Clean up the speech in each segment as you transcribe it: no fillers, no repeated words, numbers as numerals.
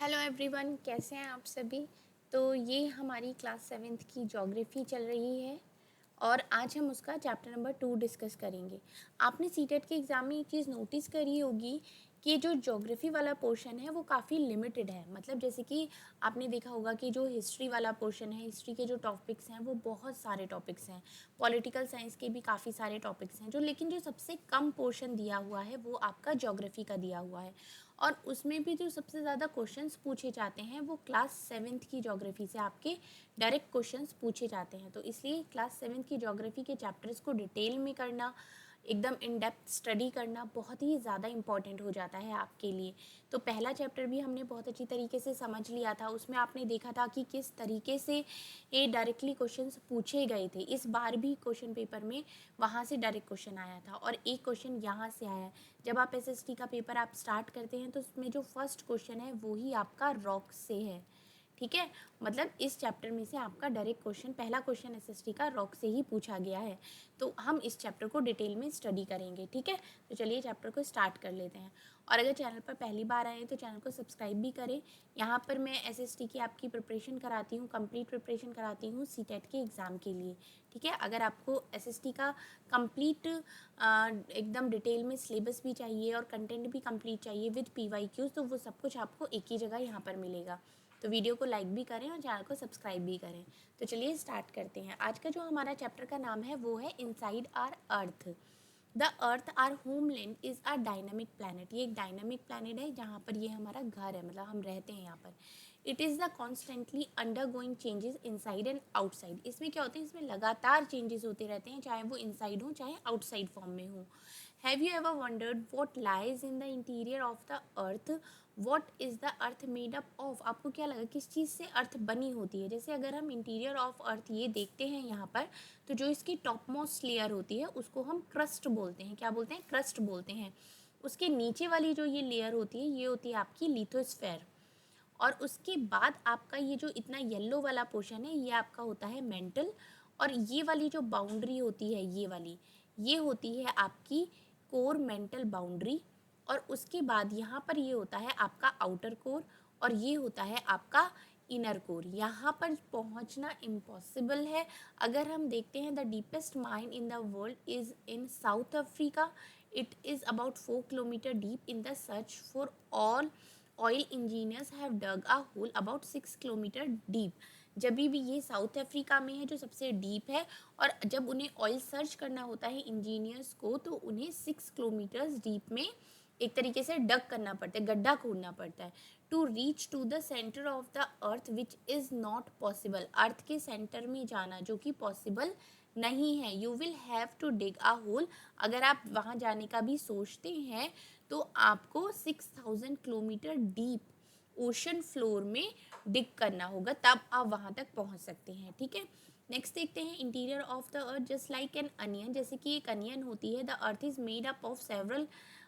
Hello everyone, कैसे हैं आप सभी। तो ये हमारी क्लास सेवेंथ की ज्योग्राफी चल रही है और आज हम उसका चैप्टर नंबर 2 डिस्कस करेंगे। आपने सीटेट के एग्ज़ाम में एक चीज़ नोटिस करी होगी कि जो ज्योग्राफी वाला पोर्शन है वो काफ़ी लिमिटेड है। मतलब जैसे कि आपने देखा होगा कि जो हिस्ट्री वाला पोर्शन है, हिस्ट्री के जो टॉपिक्स हैं वो बहुत सारे टॉपिक्स हैं। पॉलिटिकल साइंस के भी काफ़ी सारे टॉपिक्स हैं, लेकिन जो सबसे कम पोर्शन दिया हुआ है वो आपका ज्योग्राफी का दिया हुआ है। और उसमें भी जो सबसे ज़्यादा क्वेश्चंस पूछे जाते हैं वो क्लास सेवेंथ की ज्योग्राफी से आपके डायरेक्ट क्वेश्चंस पूछे जाते हैं। तो इसलिए क्लास सेवेंथ की ज्योग्राफी के चैप्टर्स को डिटेल में करना, एकदम इन डेप्थ स्टडी करना बहुत ही ज़्यादा इम्पॉर्टेंट हो जाता है आपके लिए। तो पहला चैप्टर भी हमने बहुत अच्छी तरीके से समझ लिया था। उसमें आपने देखा था कि किस तरीके से ये डायरेक्टली क्वेश्चंस पूछे गए थे। इस बार भी क्वेश्चन पेपर में वहाँ से डायरेक्ट क्वेश्चन आया था और एक क्वेश्चन यहाँ से आया है। जब आप एसएसटी का पेपर आप स्टार्ट करते हैं तो उसमें जो फर्स्ट क्वेश्चन है वो ही आपका रॉक से है। ठीक है, मतलब इस चैप्टर में से आपका डायरेक्ट क्वेश्चन, पहला क्वेश्चन एसएसटी का रॉक से ही पूछा गया है। तो हम इस चैप्टर को डिटेल में स्टडी करेंगे। ठीक है, तो चलिए चैप्टर को स्टार्ट कर लेते हैं। और अगर चैनल पर पहली बार आए हैं तो चैनल को सब्सक्राइब भी करें। यहाँ पर मैं एसएसटी की आपकी प्रिपरेशन कराती हूँ, कंप्लीट प्रिपरेशन कराती हूँ सीटेट के एग्ज़ाम के लिए। ठीक है, अगर आपको एसएसटी का कंप्लीट एकदम डिटेल में सिलेबस भी चाहिए और कंटेंट भी कंप्लीट चाहिए विद पीवाईक्यूज, तो वो सब कुछ आपको एक ही जगह यहाँ पर मिलेगा। तो वीडियो को लाइक भी करें और चैनल को सब्सक्राइब भी करें। तो चलिए स्टार्ट करते हैं। आज का जो हमारा चैप्टर का नाम है वो है inside our earth. The earth our homeland is a dynamic planet. ये एक डायनामिक प्लानट है जहाँ पर ये हमारा घर है, मतलब हम रहते हैं यहाँ पर। It is the constantly under going changes inside and outside. इसमें क्या होते हैं, इसमें लगातार चेंजेस होते रहते हैं, चाहे वो इनसाइड हो चाहे आउटसाइड फॉर्म में हो। Have you ever wondered what lies in the interior of the earth? What is the earth made up of? आपको क्या लगा किस चीज़ से अर्थ बनी होती है? जैसे अगर हम इंटीरियर ऑफ अर्थ ये देखते हैं यहाँ पर, तो जो इसकी टॉप मोस्ट लेयर होती है उसको हम क्रस्ट बोलते हैं। क्या बोलते हैं? क्रस्ट बोलते हैं। उसके नीचे वाली जो ये लेयर होती है ये होती है आपकी लिथोस्फेयर। और उसके बाद आपका ये जो इतना येलो वाला पोर्शन है ये आपका होता है मेंटल। और ये वाली जो बाउंड्री होती है ये वाली, ये होती है आपकी कोर मेंटल बाउंड्री। और उसके बाद यहाँ पर ये होता है आपका आउटर कोर और ये होता है आपका इनर कोर। यहाँ पर पहुँचना इम्पॉसिबल है। अगर हम देखते हैं the deepest mine in the world is in South Africa. It is about 4 kilometre deep in the search for all oil engineers have dug a hole about 6 kilometre deep. जब भी ये साउथ अफ्रीका में है जो सबसे deep है, और जब उन्हें ऑयल सर्च करना होता है इंजीनियर्स को तो उन्हें 6 किलोमीटर्स डीप में एक तरीके से डग करना पड़ता है, गड्ढा खोदना पड़ता है, to reach to the centre of the earth which is not possible. Earth के सेंटर में जाना जो कि पॉसिबल नहीं है। You will have to dig a hole. अगर आप वहाँ जाने का भी सोचते हैं तो आपको 6,000 किलोमीटर डीप ओशन फ्लोर में डिग करना होगा, तब आप वहाँ तक पहुँच सकते हैं। ठीक है, नेक्स्ट देखते हैं interior of the earth just like an onion. जैसे कि एक अनियन होती है, the earth is made up of several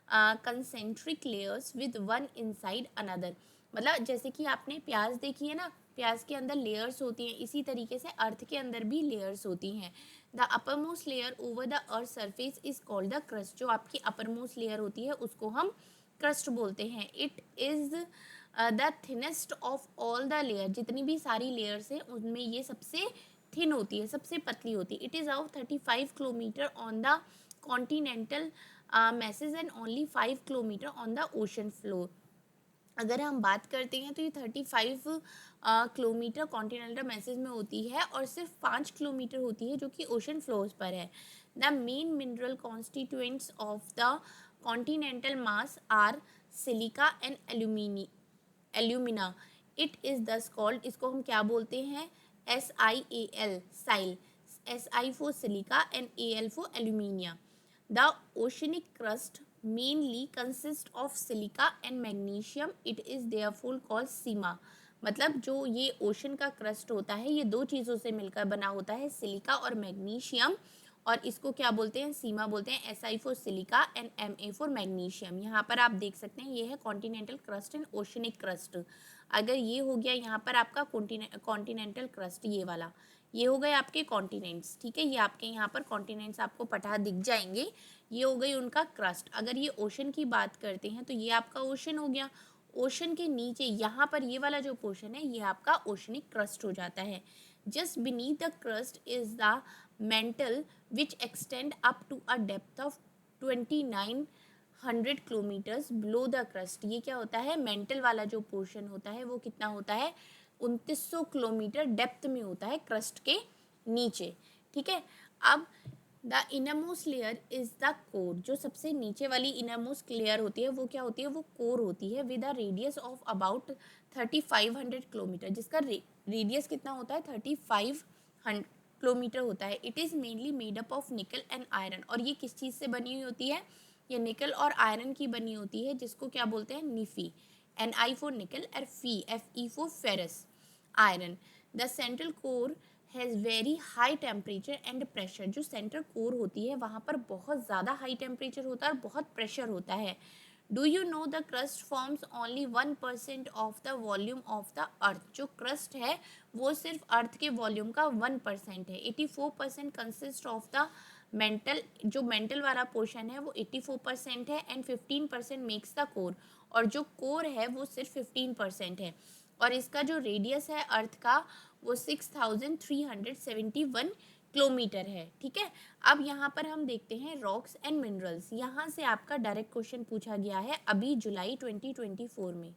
concentric layers with one inside another. मतलब जैसे कि आपने प्याज देखी है ना, प्याज के अंदर लेयर्स होती हैं, इसी तरीके से अर्थ के अंदर भी लेयर्स होती हैं। The upper most layer over the earth surface is called the crust. जो आपकी अपर मोस्ट लेयर होती है उसको हम क्रस्ट बोलते हैं। It is the thinnest of all the layer. जितनी भी सारी लेयर्स हैं उनमें ये सबसे थिन होती है, सबसे पतली होती है। It is of 35 kilometre on the continental message and only 5 kilometre on the ocean floor. अगर हम बात करते हैं तो ये 35 किलोमीटर कॉन्टिनेंटल मैसेज में होती है और सिर्फ 5 किलोमीटर होती है जो कि ओशन फ्लोर्स पर है। The main mineral constituents of the continental mass are silica and alumina. It is thus called, इसको हम क्या बोलते हैं? SiAl, sial. Si for silica and Al for alumina. The oceanic crust mainly consists of silica and magnesium. It is therefore called सीमा। मतलब जो ये ocean का crust होता है ये दो चीज़ों से मिलकर बना होता है, सिलिका और मैग्नीशियम। और इसको क्या बोलते हैं? सीमा बोलते हैं। Si for silica and Ma for magnesium. यहाँ पर आप देख सकते हैं ये है continental crust and oceanic crust. अगर ये हो गया यहाँ पर आपका कॉन्टिनेंटल क्रस्ट, ये वाला, ये हो गए आपके कॉन्टिनेंट्स। ठीक है, ये आपके यहाँ पर कॉन्टिनेंट्स आपको पटा दिख जाएंगे। ये हो गई उनका क्रस्ट। अगर ये ओशन की बात करते हैं तो ये आपका ओशन हो गया। ओशन के नीचे यहाँ पर ये वाला जो पोर्शन है ये आपका ओशनिक क्रस्ट हो जाता है। Just beneath the crust is the mantle which extend up to a depth of 2900 kilometres below the crust. ये क्या होता है, मेंटल वाला जो पोर्शन होता है वो कितना होता है, 2900 किलोमीटर डेप्थ में होता है क्रस्ट के नीचे। ठीक है, अब the innermost layer is the core. जो सबसे नीचे वाली इनरमोस्ट लेयर होती है वो क्या होती है, वो कोर होती है with a radius of about 3500 kilometre, जिसका रेडियस कितना होता है 3500 किलोमीटर होता है। It is mainly made up of निकल एंड आयरन। और ये किस चीज़ से बनी हुई होती है, ये निकल और आयरन की बनी होती है, जिसको क्या बोलते हैं, निफी। Ni for nickel और Fe for ferrous iron. The central core has very high temperature and pressure. जो सेंट्रल कोर होती है वहाँ पर बहुत ज़्यादा हाई टेम्परेचर होता है और बहुत प्रेशर होता है। Do you know the crust forms only 1% of the volume of the अर्थ। जो क्रस्ट है वो सिर्फ अर्थ के वॉल्यूम का 1% है। 84% कंसिस्ट ऑफ द मेंटल, जो मेंटल वाला पोर्शन है वो 84% है एंड 15% मेक्स द कोर। और जो कोर है वो सिर्फ 15% है। और इसका जो रेडियस है अर्थ का वो 6371 किलोमीटर है। ठीक है, अब यहाँ पर हम देखते हैं रॉक्स एंड मिनरल्स। यहाँ से आपका डायरेक्ट क्वेश्चन पूछा गया है अभी जुलाई 2024 में,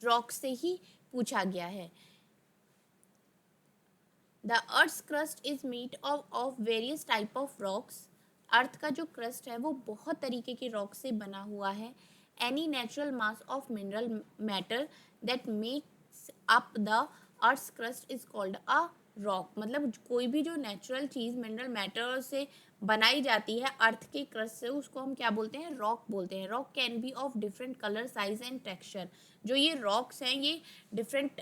रॉक्स से ही पूछा गया है। The earth's crust is made of various type of rocks. Earth का जो क्रस्ट है वो बहुत तरीके के रॉक से बना हुआ है। Any natural mass of mineral matter that makes up the earth's crust is called a rock. मतलब कोई भी जो नेचुरल चीज़ मिनरल मैटर से बनाई जाती है अर्थ के क्रस्ट से, उसको हम क्या बोलते हैं, रॉक बोलते हैं। Rock can be of different colour, size and texture. जो ये रॉक्स हैं ये डिफरेंट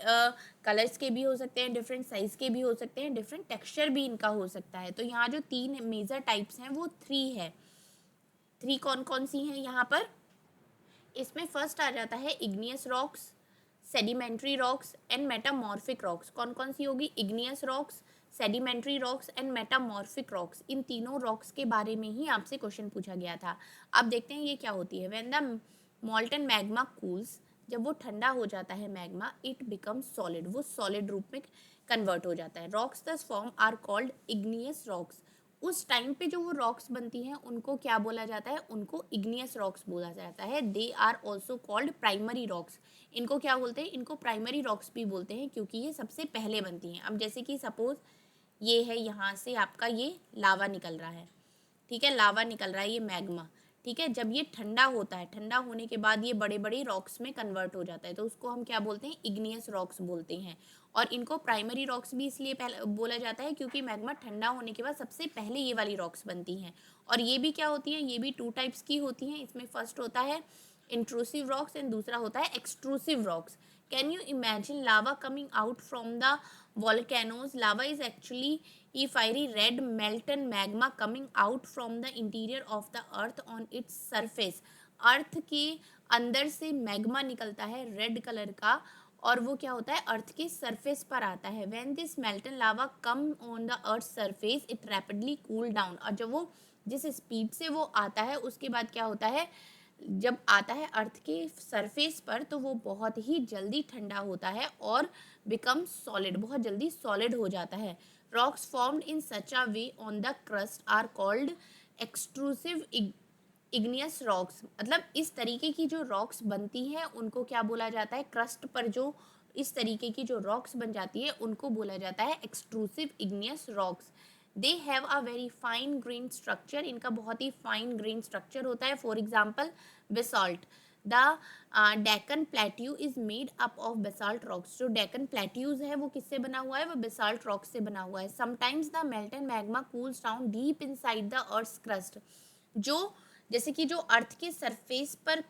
कलर्स के भी हो सकते हैं, डिफरेंट साइज के भी हो सकते हैं, डिफरेंट टेक्सचर भी इनका हो सकता है। तो यहाँ जो 3 मेजर टाइप्स हैं वो 3 है। 3 कौन कौन सी हैं यहाँ पर, इसमें फर्स्ट आ जाता है igneous rocks, sedimentary rocks and metamorphic rocks. कौन कौन सी होगी, igneous rocks, sedimentary rocks and metamorphic rocks. इन तीनों रॉक्स के बारे में ही आपसे क्वेश्चन पूछा गया था। अब देखते हैं ये क्या होती है। When the molten magma cools, जब वो ठंडा हो जाता है मैग्मा, इट बिकम्स सॉलिड, वो सॉलिड रूप में कन्वर्ट हो जाता है। Rocks thus form are called igneous rocks. उस टाइम पे जो वो रॉक्स बनती हैं उनको क्या बोला जाता है, उनको इग्नियस रॉक्स बोला जाता है। They are also called primary rocks. इनको क्या बोलते हैं, इनको प्राइमरी रॉक्स भी बोलते हैं क्योंकि ये सबसे पहले बनती हैं। अब जैसे कि सपोज ये है, यहाँ से आपका ये लावा निकल रहा है, ठीक है, लावा निकल रहा है, ये मैग्मा, ठीक है। जब ये ठंडा होता है, ठंडा होने के बाद ये बड़े बड़े रॉक्स में कन्वर्ट हो जाता है, तो उसको हम क्या बोलते हैं, इग्नियस रॉक्स बोलते हैं। और इनको प्राइमरी रॉक्स भी इसलिए पहले बोला जाता है क्योंकि मैग्मा ठंडा होने के बाद सबसे पहले ये वाली रॉक्स बनती हैं। और ये भी क्या होती हैं, ये भी 2 टाइप्स की होती हैं। इसमें फर्स्ट होता है इंट्रूसिव रॉक्स एंड दूसरा होता है extrusive rocks. Can you imagine lava coming out from the volcanoes? Lava is actually a fiery red molten magma coming out from the interior of the earth on its surface. अर्थ के अंदर से magma निकलता है red colour का और वो क्या होता है, अर्थ के सरफेस पर आता है। When this Merton lava come on the earth surface it rapidly cool down. और जब वो जिस स्पीड से वो आता है उसके बाद क्या होता है, जब आता है अर्थ के सरफेस पर तो वो बहुत ही जल्दी ठंडा होता है और बिकम सॉलिड, बहुत जल्दी सॉलिड हो जाता है। Rocks formed in such a way on the crust are called extrusive igneous rocks. मतलब इस तरीके की जो रॉक्स बनती हैं उनको क्या बोला जाता है, क्रस्ट पर जो इस तरीके की जो रॉक्स बन जाती है उनको बोला जाता है extrusive igneous rocks. They have a very fine grain structure, इनका बहुत ही फाइन ग्रेन स्ट्रक्चर होता है। For example basalt, the Deccan plateau is made up of basalt rocks. जो डेक्कन प्लेट्यूज है वो किससे बना हुआ है, वो बेसाल्ट रॉक्स से बना हुआ है। Sometimes the Merton magma cools down deep inside the earth crust. जो जैसे कि जो अर्थ के सरफेस पर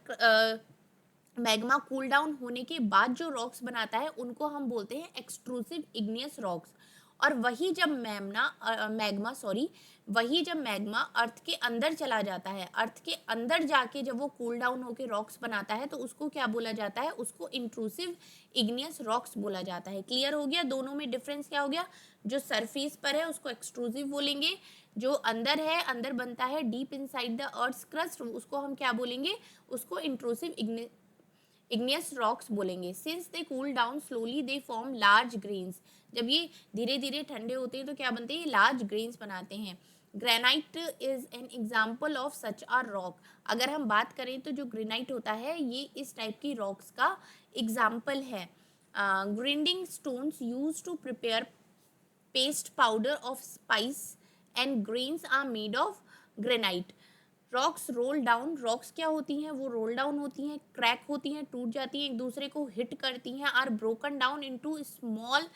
मैग्मा कूल डाउन होने के बाद जो रॉक्स बनाता है उनको हम बोलते हैं एक्सट्रूसिव इग्नियस रॉक्स। और वही जब मैग्मा अर्थ के अंदर चला जाता है, अर्थ के अंदर जाके जब वो कूल डाउन होके रॉक्स बनाता है तो उसको क्या बोला जाता है, उसको इंट्रूसिव इग्नियस रॉक्स बोला जाता है। क्लियर हो गया, दोनों में डिफरेंस क्या हो गया, जो सरफेस पर है उसको एक्सट्रूसिव बोलेंगे, जो अंदर है, अंदर बनता है deep inside the earth crust, उसको हम क्या बोलेंगे, उसको इंट्रूसिव इग्नियस रॉक्स बोलेंगे। Since they cool down slowly they form large grains, जब ये धीरे धीरे ठंडे होते हैं तो क्या बनते हैं, ये लार्ज ग्रेन्स बनाते हैं। Granite is an example of such a rock, अगर हम बात करें तो जो ग्रेनाइट होता है ये इस टाइप की रॉक्स का एग्जाम्पल है। Grinding stones use to prepare paste powder of spice and grains are made of granite. Rocks roll down, rocks क्या होती हैं, वो रोल डाउन होती हैं, क्रैक होती हैं, टूट जाती हैं, एक दूसरे को हिट करती हैं, are broken down into small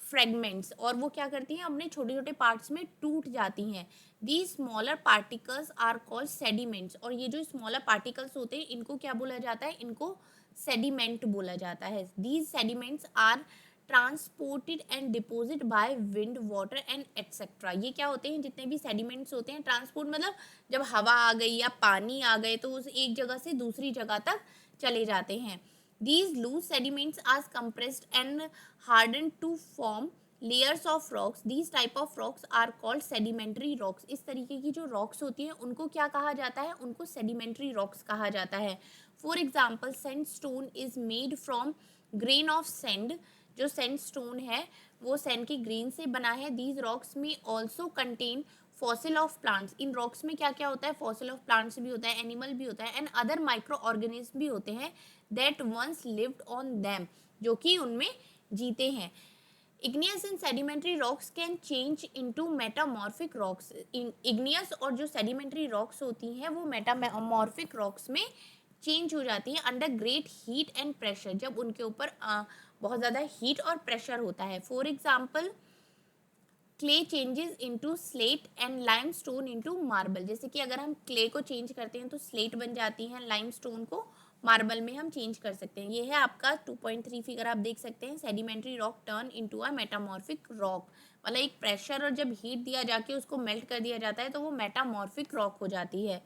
fragments, और वो क्या करती हैं, अपने छोटे छोटे पार्ट्स में टूट जाती हैं। These smaller particles are called sediments, और ये जो स्मॉलर पार्टिकल्स होते हैं इनको क्या बोला जाता है, इनको सेडिमेंट बोला जाता है। These sediments are transported and deposit by wind, water and etcetera. ये क्या होते हैं, जितने भी सेडिमेंट्स होते हैं, ट्रांसपोर्ट मतलब जब हवा आ गई या पानी आ गए तो उस एक जगह से दूसरी जगह तक चले जाते हैं। These loose sediments are compressed and harden to form layers of rocks. These type of rocks are called sedimentary rocks. इस तरीके की जो रॉक्स होती हैं उनको क्या कहा जाता है, उनको सेडिमेंट्री रॉक्स कहा जाता है। For example sandstone is made from grain of sand, जो सैंडस्टोन है वो सैंड के ग्रेन से बना है। दीज रॉक्स में also contain fossil of plants, in rocks में क्या क्या होता है, फॉसिल ऑफ प्लांट्स भी होता है, एनिमल भी होता है, एंड अदर माइक्रो ऑर्गेनिज्म भी होते हैं that once lived on them, जो कि उनमें जीते हैं। Igneous and sedimentary rocks can change into metamorphic rocks. Igneous और जो सेडिमेंट्री रॉक्स होती हैं वो मेटामॉर्फिक रॉक्स में चेंज हो जाती हैं under great heat and pressure, जब उनके ऊपर बहुत ज़्यादा हीट और प्रेशर होता है। For example clay changes into slate and limestone into marble, जैसे कि अगर हम क्ले को चेंज करते हैं तो स्लेट बन जाती है, लाइमस्टोन को मार्बल में हम चेंज कर सकते हैं। ये है आपका 2.3 फिगर, आप देख सकते हैं sedimentary rock turn into a metamorphic rock, मतलब एक प्रेशर और जब हीट दिया जाके उसको मेल्ट कर दिया जाता है तो वो मेटामॉर्फिक रॉक हो जाती है।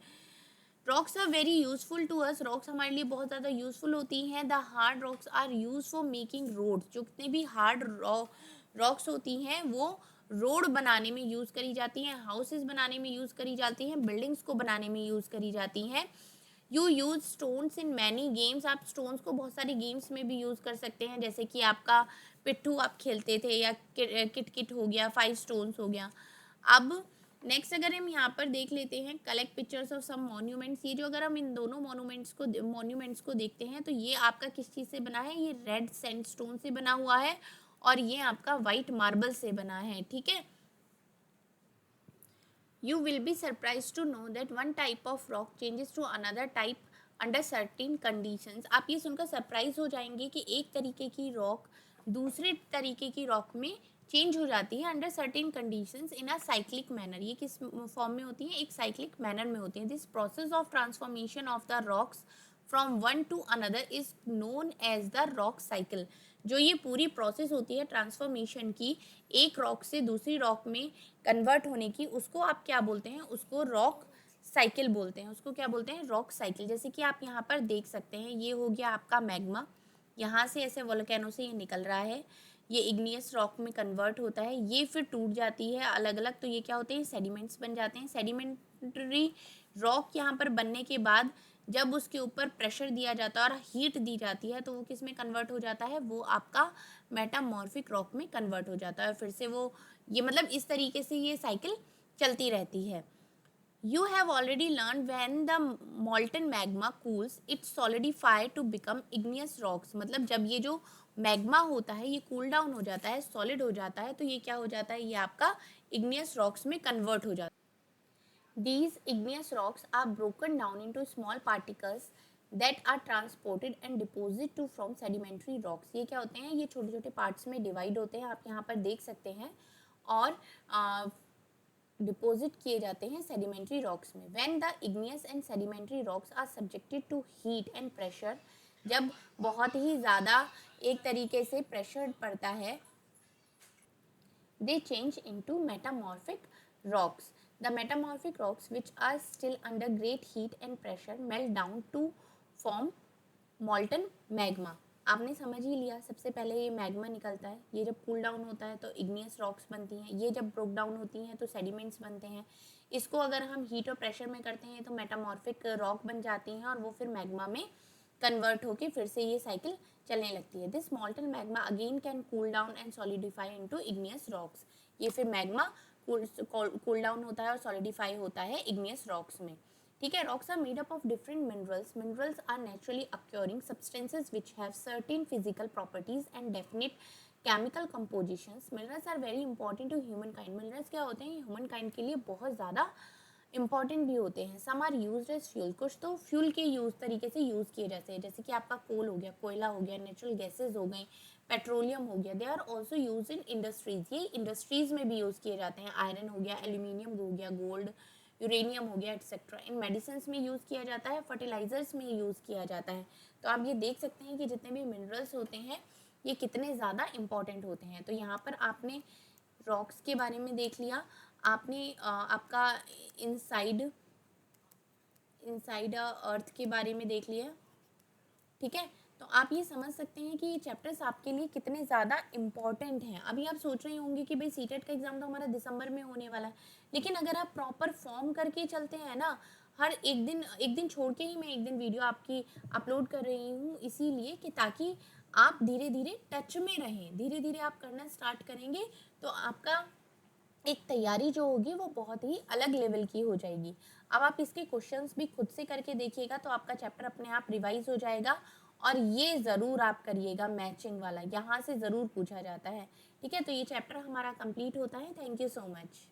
Rocks are very useful to us, rocks हमारे लिए बहुत ज़्यादा यूजफुल होती हैं। The hard rocks are use for making roads, जो कितने भी हार्ड रॉक्स होती हैं वो रोड बनाने में यूज़ करी जाती हैं, हाउसेस बनाने में यूज़ करी जाती हैं, बिल्डिंग्स को बनाने में यूज़ करी जाती हैं। You use stones in many games, आप स्टोन्स को बहुत सारे गेम्स में भी यूज़ कर सकते हैं, जैसे कि आपका पिट्ठू आप खेलते थे, या किट किट हो गया, 5 स्टोन्स हो गया। अब नेक्स्ट अगर हम यहाँ पर देख लेते हैं collect pictures of some monuments, ये जो अगर हम इन दोनों मॉन्यूमेंट्स को देखते हैं तो ये आपका किस चीज़ से बना है, ये रेड सैंडस्टोन से बना हुआ है और ये आपका वाइट मार्बल से बना है, ठीक है। You will be surprised to know that one type of rock changes to another type under certain conditions। आप ये सुनकर सरप्राइज हो जाएंगे कि एक तरीके की रॉक दूसरे तरीके की रॉक में चेंज हो जाती है under certain conditions in a cyclic manner. ये किस फॉर्म में होती है, एक साइक्लिक मैनर में होती है। This process of transformation of the rocks from one to another is known as the rock cycle. जो ये पूरी प्रोसेस होती है ट्रांसफॉर्मेशन की, एक रॉक से दूसरी रॉक में कन्वर्ट होने की, उसको आप क्या बोलते हैं, उसको रॉक साइकिल बोलते हैं। उसको क्या बोलते हैं, रॉक साइकिल। जैसे कि आप यहाँ पर देख सकते हैं ये हो गया आपका मैग्मा, यहाँ से ऐसे वोल्केनो से ये निकल रहा है, ये इग्नियस रॉक में कन्वर्ट होता है, ये फिर टूट जाती है अलग अलग, तो ये क्या होते हैं, सेडिमेंट्स बन जाते हैं। सेडिमेंट्री रॉक यहाँ पर बनने के बाद जब उसके ऊपर प्रेशर दिया जाता है और हीट दी जाती है तो वो किस में कन्वर्ट हो जाता है, वो आपका मेटामॉर्फिक रॉक में कन्वर्ट हो जाता है। फिर से वो ये मतलब इस तरीके से ये साइकिल चलती रहती है। You have already learned when the molten magma cools, it solidify to become igneous rocks। मतलब जब ये जो मैग्मा होता है ये कूल डाउन हो जाता है, सॉलिड हो जाता है, तो ये क्या हो जाता है, ये आपका igneous rocks में कन्वर्ट हो जाता है। These igneous rocks are broken down into small particles that are transported and deposited to from sedimentary rocks। ये क्या होते हैं, ये छोटे छोटे पार्ट्स में डिवाइड होते हैं, आप यहाँ पर देख सकते हैं, और डिपोजिट किए जाते हैं सेडिमेंट्री रॉक्स में। When the igneous and sedimentary rocks are subjected to heat and pressure, जब बहुत ही ज़्यादा एक तरीके से प्रेशर पड़ता है, they change into metamorphic rocks। The metamorphic rocks which are still under great heat and pressure melt down to form molten magma। आपने समझ ही लिया, सबसे पहले ये मैग्मा निकलता है, ये जब कूल डाउन होता है तो इग्नियस रॉक्स बनती हैं, ये जब ब्रोक डाउन होती हैं तो सेडिमेंट्स बनते हैं, इसको अगर हम हीट और प्रेशर में करते हैं तो मेटामॉर्फिक रॉक बन जाती हैं और वो फिर मैग्मा में कन्वर्ट होके फिर से ये साइकिल चलने लगती है। This मॉल्टन magma again can cool down and solidify into igneous rocks. ये फिर मैग्मा कूल डाउन होता है और सॉलिडिफाई होता है इग्नियस रॉक्स में। ठीक है, rocks are made up of different minerals. Minerals are naturally occurring substances which have certain physical properties and definite chemical compositions. Minerals are very important to humankind. Minerals क्या होते हैं, human kind के लिए बहुत ज़्यादा important भी होते हैं। Some are use as fuel, कुछ तो फ्यूल के यूज तरीके से यूज़ किए जाते हैं, जैसे कि आपका कोल हो गया, कोयला हो गया, नेचुरल गैसेज हो गई, पेट्रोलियम हो गया। They are also use in industries, ये इंडस्ट्रीज में भी यूज़ किए जाते हैं। आयरन हो गया, एल्यूमिनियम हो गया, गोल्ड, यूरेनियम हो गया, एट्सेट्रा। इन मेडिसिन में यूज़ किया जाता है, फर्टिलाइजर्स में यूज़ किया जाता है। तो आप ये देख सकते हैं कि जितने भी मिनरल्स होते हैं ये कितने ज़्यादा इम्पॉर्टेंट होते हैं। तो यहाँ पर आपने रॉक्स के बारे में देख लिया, आपने आपका इनसाइड अर्थ के बारे में देख लिया। ठीक है, तो आप ये समझ सकते हैं कि ये चैप्टर्स आपके लिए कितने ज़्यादा इम्पॉर्टेंट हैं। अभी आप सोच रहे होंगे कि भाई सीटेट का एग्ज़ाम तो हमारा दिसंबर में होने वाला है, लेकिन अगर आप प्रॉपर फॉर्म करके चलते हैं ना, हर एक दिन छोड़ के ही मैं एक दिन वीडियो आपकी अपलोड कर रही हूँ, इसीलिए कि ताकि आप धीरे धीरे टच में रहें। धीरे धीरे आप करना स्टार्ट करेंगे तो आपका एक तैयारी जो होगी वो बहुत ही अलग लेवल की हो जाएगी। अब आप इसके क्वेश्चंस भी खुद से करके देखिएगा तो आपका चैप्टर अपने आप रिवाइज हो जाएगा। और ये ज़रूर आप करिएगा, मैचिंग वाला यहाँ से ज़रूर पूछा जाता है। ठीक है, तो ये चैप्टर हमारा कंप्लीट होता है। Thank you so much.